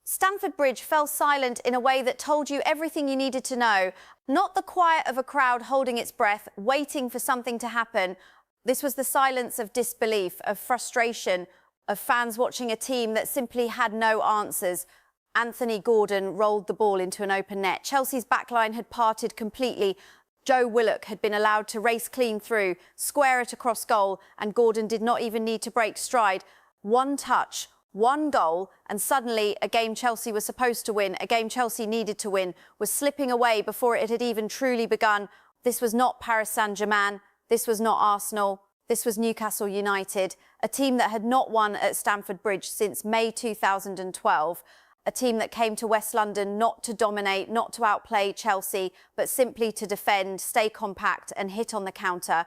Stamford Bridge fell silent in a way that told you everything you needed to know. Not the quiet of a crowd holding its breath, waiting for something to happen. This was the silence of disbelief, of frustration, of fans watching a team that simply had no answers. Anthony Gordon rolled the ball into an open net. Chelsea's backline had parted completely. Joe Willock had been allowed to race clean through, square it across goal, and Gordon did not even need to break stride. One touch, one goal, and suddenly a game Chelsea was supposed to win, a game Chelsea needed to win, was slipping away before it had even truly begun. This was not Paris Saint-Germain, this was not Arsenal, this was Newcastle United, a team that had not won at Stamford Bridge since May 2012, a team that came to West London not to dominate, not to outplay Chelsea, but simply to defend, stay compact and hit on the counter,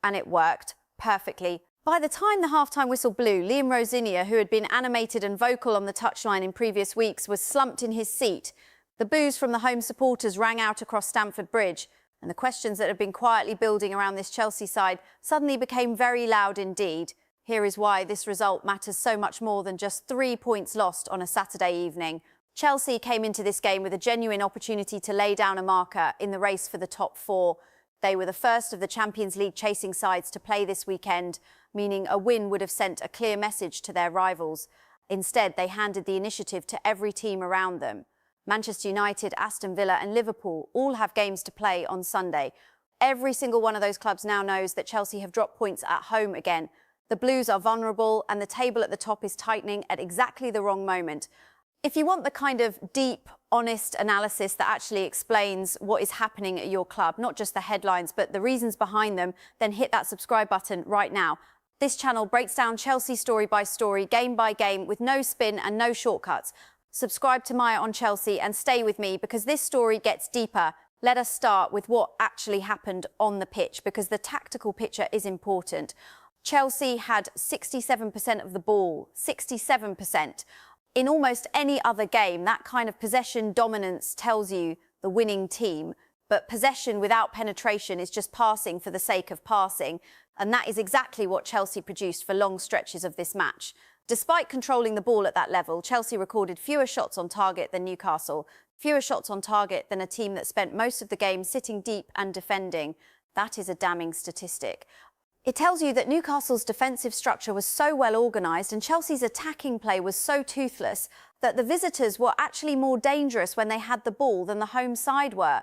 and it worked perfectly. By the time the half-time whistle blew, Liam Rosignol, who had been animated and vocal on the touchline in previous weeks, was slumped in his seat. The boos from the home supporters rang out across Stamford Bridge, and the questions that had been quietly building around this Chelsea side suddenly became very loud indeed. Here is why this result matters so much more than just 3 points lost on a Saturday evening. Chelsea came into this game with a genuine opportunity to lay down a marker in the race for the top four. They were the first of the Champions League chasing sides to play this weekend, meaning a win would have sent a clear message to their rivals. Instead, they handed the initiative to every team around them. Manchester United, Aston Villa and Liverpool all have games to play on Sunday. Every single one of those clubs now knows that Chelsea have dropped points at home again. The Blues are vulnerable and the table at the top is tightening at exactly the wrong moment. If you want the kind of deep, honest analysis that actually explains what is happening at your club, not just the headlines, but the reasons behind them, then hit that subscribe button right now. This channel breaks down Chelsea story by story, game by game, with no spin and no shortcuts. Subscribe to Maya on Chelsea and stay with me because this story gets deeper. Let us start with what actually happened on the pitch because the tactical picture is important. Chelsea had 67% of the ball, 67%. In almost any other game, that kind of possession dominance tells you the winning team. But possession without penetration is just passing for the sake of passing. And that is exactly what Chelsea produced for long stretches of this match. Despite controlling the ball at that level, Chelsea recorded fewer shots on target than Newcastle, fewer shots on target than a team that spent most of the game sitting deep and defending. That is a damning statistic. It tells you that Newcastle's defensive structure was so well organised and Chelsea's attacking play was so toothless that the visitors were actually more dangerous when they had the ball than the home side were.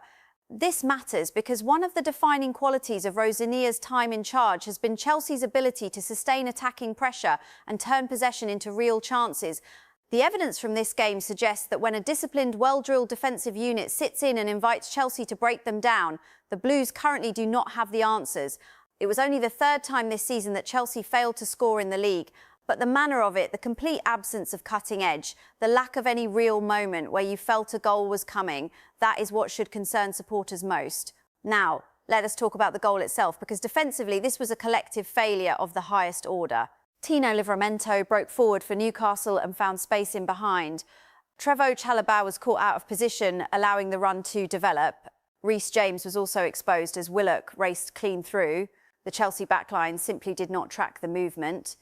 This matters because one of the defining qualities of Rosignol's time in charge has been Chelsea's ability to sustain attacking pressure and turn possession into real chances. The evidence from this game suggests that when a disciplined, well-drilled defensive unit sits in and invites Chelsea to break them down, the Blues currently do not have the answers. It was only the third time this season that Chelsea failed to score in the league, but the manner of it, the complete absence of cutting edge, the lack of any real moment where you felt a goal was coming, that is what should concern supporters most. Now, let us talk about the goal itself, because defensively this was a collective failure of the highest order. Tino Livramento broke forward for Newcastle and found space in behind. Trevoh Chalobah was caught out of position, allowing the run to develop. Reece James was also exposed as Willock raced clean through. The Chelsea backline simply did not track the movement.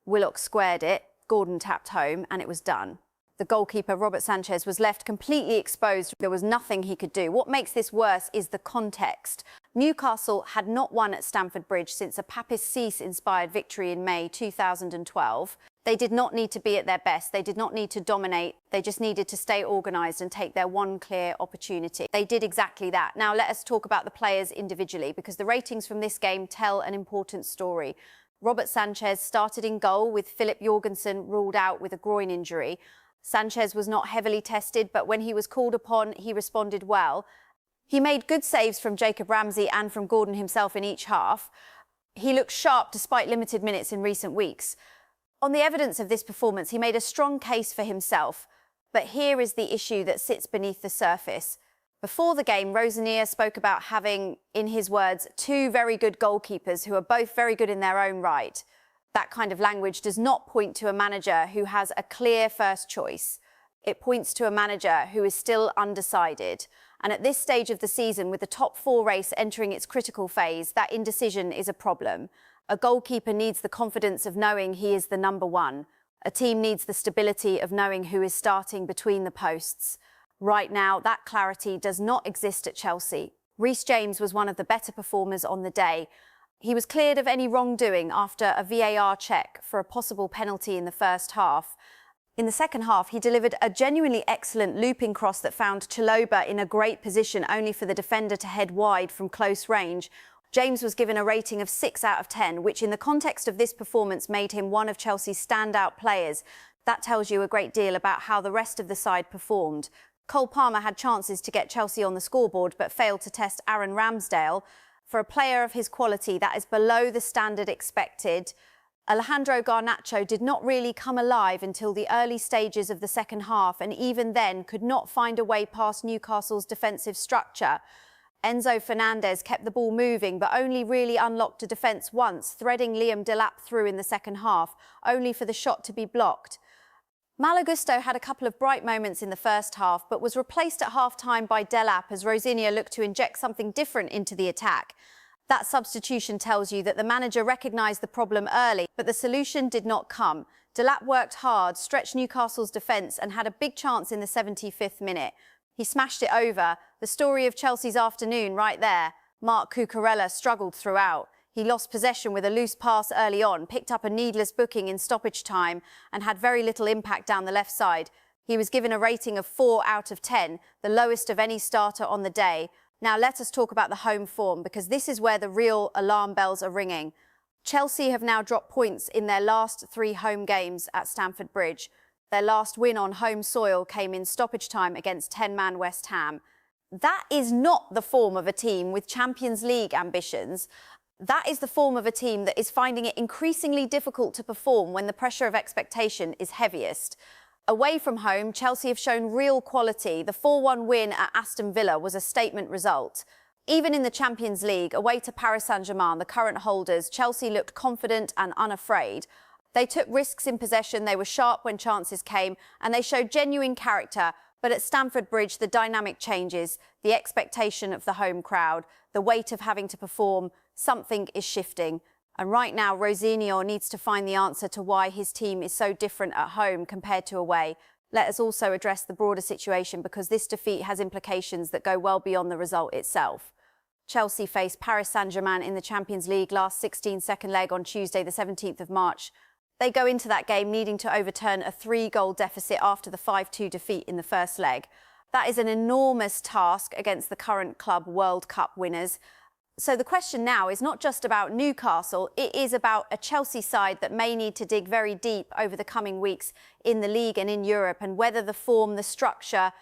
Willock squared it, Gordon tapped home, and it was done. The goalkeeper, Robert Sanchez, was left completely exposed. There was nothing he could do. What makes this worse is the context. Newcastle had not won at Stamford Bridge since a Papis Cisse-inspired victory in May 2012. They did not need to be at their best. They did not need to dominate. They just needed to stay organised and take their one clear opportunity. They did exactly that. Now, let us talk about the players individually, because the ratings from this game tell an important story. Robert Sanchez started in goal with Philip Jorgensen ruled out with a groin injury. Sanchez was not heavily tested, but when he was called upon, he responded well. He made good saves from Jacob Ramsey and from Gordon himself in each half. He looked sharp despite limited minutes in recent weeks. On the evidence of this performance, he made a strong case for himself. But here is the issue that sits beneath the surface. Before the game, Rosignol spoke about having, in his words, two very good goalkeepers who are both very good in their own right. That kind of language does not point to a manager who has a clear first choice. It points to a manager who is still undecided. And at this stage of the season, with the top four race entering its critical phase, that indecision is a problem. A goalkeeper needs the confidence of knowing he is the number one. A team needs the stability of knowing who is starting between the posts. Right now, that clarity does not exist at Chelsea. Reece James was one of the better performers on the day. He was cleared of any wrongdoing after a VAR check for a possible penalty in the first half. In the second half, he delivered a genuinely excellent looping cross that found Chalobah in a great position, only for the defender to head wide from close range. James was given a rating of 6 out of 10, which in the context of this performance made him one of Chelsea's standout players. That tells you a great deal about how the rest of the side performed. Cole Palmer had chances to get Chelsea on the scoreboard, but failed to test Aaron Ramsdale. For a player of his quality, that is below the standard expected. Alejandro Garnacho did not really come alive until the early stages of the second half, and even then could not find a way past Newcastle's defensive structure. Enzo Fernandez kept the ball moving, but only really unlocked a defence once, threading Liam Delap through in the second half, only for the shot to be blocked. Malo Gusto had a couple of bright moments in the first half, but was replaced at half-time by Delap as Rosenior looked to inject something different into the attack. That substitution tells you that the manager recognised the problem early, but the solution did not come. Delap worked hard, stretched Newcastle's defence and had a big chance in the 75th minute. He smashed it over. The story of Chelsea's afternoon right there. Marc Cucurella struggled throughout. He lost possession with a loose pass early on, picked up a needless booking in stoppage time and had very little impact down the left side. He was given a rating of 4 out of 10, the lowest of any starter on the day. Now let us talk about the home form, because this is where the real alarm bells are ringing. Chelsea have now dropped points in their last 3 home games at Stamford Bridge. Their last win on home soil came in stoppage time against 10-man West Ham. That is not the form of a team with Champions League ambitions. That is the form of a team that is finding it increasingly difficult to perform when the pressure of expectation is heaviest. Away from home, Chelsea have shown real quality. The 4-1 win at Aston Villa was a statement result. Even in the Champions League, away to Paris Saint-Germain, the current holders, Chelsea looked confident and unafraid. They took risks in possession, they were sharp when chances came, and they showed genuine character. But at Stamford Bridge, the dynamic changes, the expectation of the home crowd, the weight of having to perform, something is shifting. And right now, Rosenior needs to find the answer to why his team is so different at home compared to away. Let us also address the broader situation, because this defeat has implications that go well beyond the result itself. Chelsea faced Paris Saint-Germain in the Champions League last 16 second leg on Tuesday, the 17th of March. They go into that game needing to overturn a 3-goal deficit after the 5-2 defeat in the first leg. That is an enormous task against the current club World Cup winners. So the question now is not just about Newcastle, it is about a Chelsea side that may need to dig very deep over the coming weeks in the league and in Europe, and whether the form, the structure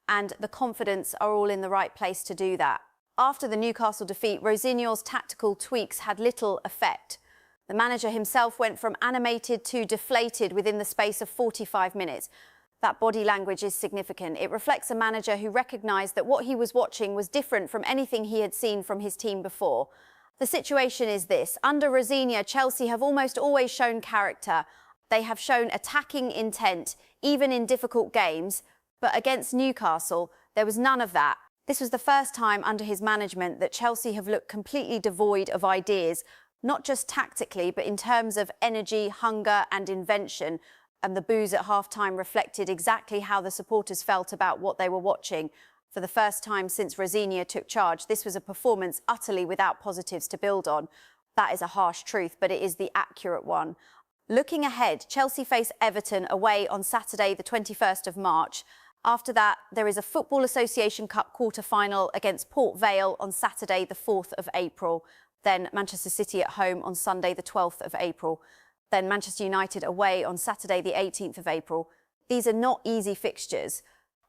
and the confidence are all in the right place to do that. After the Newcastle defeat, Rosenior's tactical tweaks had little effect. The manager himself went from animated to deflated within the space of 45 minutes. That body language is significant. It reflects a manager who recognised that what he was watching was different from anything he had seen from his team before. The situation is this. Under Rosenior, Chelsea have almost always shown character. They have shown attacking intent, even in difficult games. But against Newcastle, there was none of that. This was the first time under his management that Chelsea have looked completely devoid of ideas, not just tactically, but in terms of energy, hunger and invention. And the boos at half-time reflected exactly how the supporters felt about what they were watching. For the first time since Rosenior took charge, this was a performance utterly without positives to build on. That is a harsh truth, but it is the accurate one. Looking ahead, Chelsea face Everton away on Saturday, the 21st of March. After that, there is a Football Association Cup quarter-final against Port Vale on Saturday, the 4th of April. Then Manchester City at home on Sunday, the 12th of April. Then Manchester United away on Saturday, the 18th of April. These are not easy fixtures.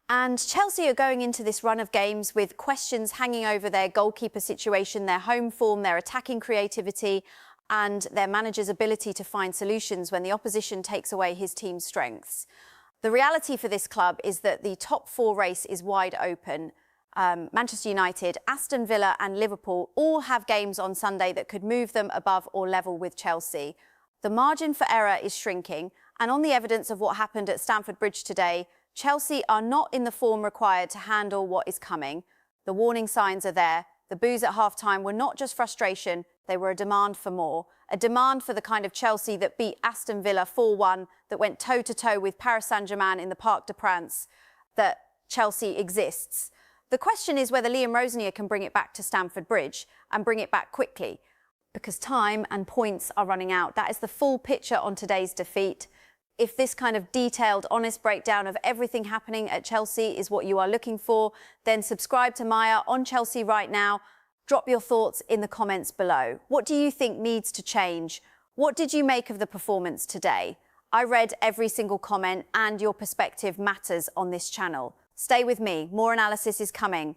And Chelsea are going into this run of games with questions hanging over their goalkeeper situation, their home form, their attacking creativity, and their manager's ability to find solutions when the opposition takes away his team's strengths. The reality for this club is that the top 4 race is wide open. Manchester United, Aston Villa and Liverpool all have games on Sunday that could move them above or level with Chelsea. The margin for error is shrinking, and on the evidence of what happened at Stamford Bridge today, Chelsea are not in the form required to handle what is coming. The warning signs are there. The boos at half-time were not just frustration, they were a demand for more. A demand for the kind of Chelsea that beat Aston Villa 4-1, that went toe-to-toe with Paris Saint-Germain in the Parc des Princes, that Chelsea exists. The question is whether Liam Rosenior can bring it back to Stamford Bridge and bring it back quickly, because time and points are running out. That is the full picture on today's defeat. If this kind of detailed, honest breakdown of everything happening at Chelsea is what you are looking for, then subscribe to Maya on Chelsea right now. Drop your thoughts in the comments below. What do you think needs to change? What did you make of the performance today? I read every single comment, and your perspective matters on this channel. Stay with me, more analysis is coming.